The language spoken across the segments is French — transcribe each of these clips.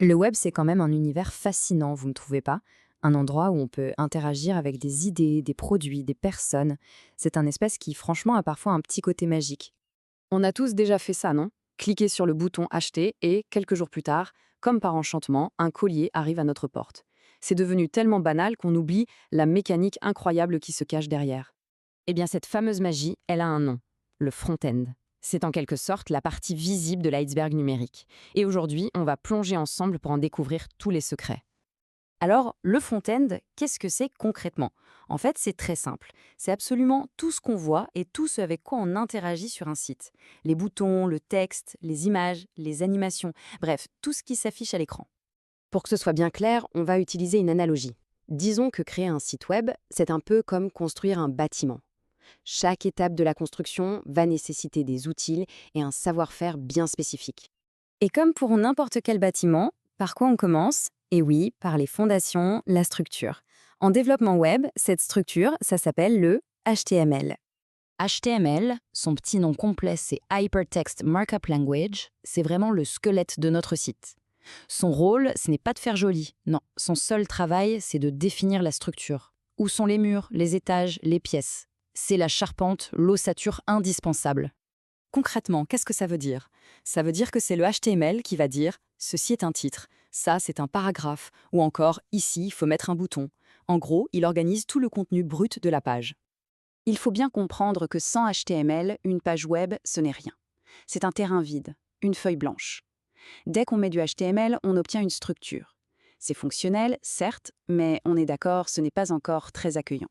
Le web, c'est quand même un univers fascinant, vous ne trouvez pas? Un endroit où on peut interagir avec des idées, des produits, des personnes. C'est un espace qui, franchement, a parfois un petit côté magique. On a tous déjà fait ça, non? Cliquer sur le bouton acheter et, quelques jours plus tard, comme par enchantement, un collier arrive à notre porte. C'est devenu tellement banal qu'on oublie la mécanique incroyable qui se cache derrière. Eh bien, cette fameuse magie, elle a un nom, le front-end. C'est en quelque sorte la partie visible de l'iceberg numérique. Et aujourd'hui, on va plonger ensemble pour en découvrir tous les secrets. Alors, le front-end, qu'est-ce que c'est concrètement? En fait, c'est très simple. C'est absolument tout ce qu'on voit et tout ce avec quoi on interagit sur un site. Les boutons, le texte, les images, les animations, bref, tout ce qui s'affiche à l'écran. Pour que ce soit bien clair, on va utiliser une analogie. Disons que créer un site web, c'est un peu comme construire un bâtiment. Chaque étape de la construction va nécessiter des outils et un savoir-faire bien spécifique. Et comme pour n'importe quel bâtiment, par quoi on commence? Et oui, par les fondations, la structure. En développement web, cette structure, ça s'appelle le HTML. HTML, son petit nom complet, c'est Hypertext Markup Language, c'est vraiment le squelette de notre site. Son rôle, ce n'est pas de faire joli, non, son seul travail, c'est de définir la structure. Où sont les murs, les étages, les pièces? C'est la charpente, l'ossature indispensable. Concrètement, qu'est-ce que ça veut dire? Ça veut dire que c'est le HTML qui va dire «ceci est un titre», «ça c'est un paragraphe» ou encore «ici il faut mettre un bouton». En gros, il organise tout le contenu brut de la page. Il faut bien comprendre que sans HTML, une page web, ce n'est rien. C'est un terrain vide, une feuille blanche. Dès qu'on met du HTML, on obtient une structure. C'est fonctionnel, certes, mais on est d'accord, ce n'est pas encore très accueillant.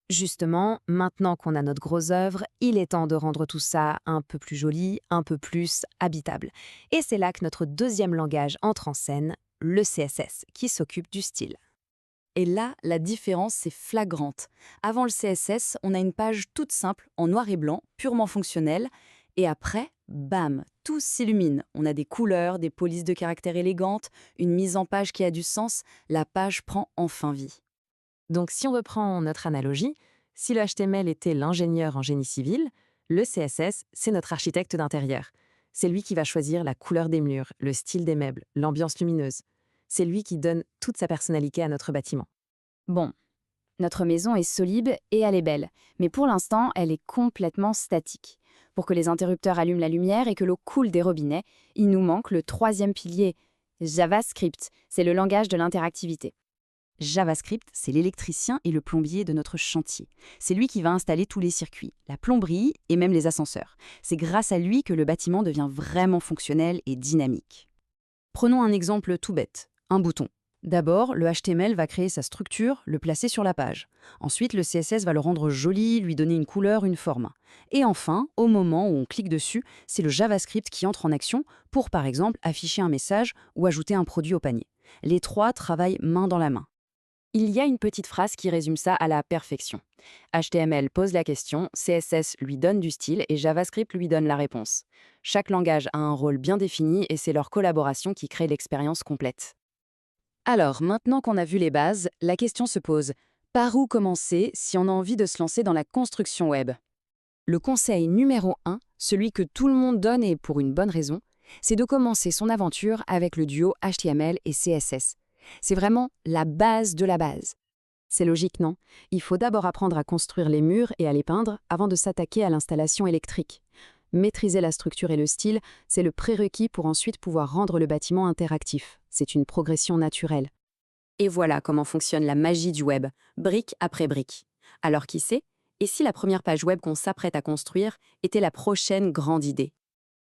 Justement, maintenant qu'on a notre grosse œuvre, il est temps de rendre tout ça un peu plus joli, un peu plus habitable. Et c'est là que notre deuxième langage entre en scène, le CSS, qui s'occupe du style. Et là, la différence, c'est flagrante. Avant le CSS, on a une page toute simple, en noir et blanc, purement fonctionnelle. Et après, bam, tout s'illumine. On a des couleurs, des polices de caractères élégantes, une mise en page qui a du sens. La page prend enfin vie. Donc si on reprend notre analogie, si le HTML était l'ingénieur en génie civil, le CSS, c'est notre architecte d'intérieur. C'est lui qui va choisir la couleur des murs, le style des meubles, l'ambiance lumineuse. C'est lui qui donne toute sa personnalité à notre bâtiment. Bon, notre maison est solide et elle est belle, mais pour l'instant, elle est complètement statique. Pour que les interrupteurs allument la lumière et que l'eau coule des robinets, il nous manque le troisième pilier, JavaScript. C'est le langage de l'interactivité. JavaScript, c'est l'électricien et le plombier de notre chantier. C'est lui qui va installer tous les circuits, la plomberie et même les ascenseurs. C'est grâce à lui que le bâtiment devient vraiment fonctionnel et dynamique. Prenons un exemple tout bête, un bouton. D'abord, le HTML va créer sa structure, le placer sur la page. Ensuite, le CSS va le rendre joli, lui donner une couleur, une forme. Et enfin, au moment où on clique dessus, c'est le JavaScript qui entre en action pour, par exemple, afficher un message ou ajouter un produit au panier. Les trois travaillent main dans la main. Il y a une petite phrase qui résume ça à la perfection. HTML pose la question, CSS lui donne du style et JavaScript lui donne la réponse. Chaque langage a un rôle bien défini et c'est leur collaboration qui crée l'expérience complète. Alors, maintenant qu'on a vu les bases, la question se pose, par où commencer si on a envie de se lancer dans la construction web? Le conseil numéro 1, celui que tout le monde donne et pour une bonne raison, c'est de commencer son aventure avec le duo HTML et CSS. C'est vraiment la base de la base. C'est logique, non? Il faut d'abord apprendre à construire les murs et à les peindre avant de s'attaquer à l'installation électrique. Maîtriser la structure et le style, c'est le prérequis pour ensuite pouvoir rendre le bâtiment interactif. C'est une progression naturelle. Et voilà comment fonctionne la magie du web, brique après brique. Alors qui sait? Et si la première page web qu'on s'apprête à construire était la prochaine grande idée?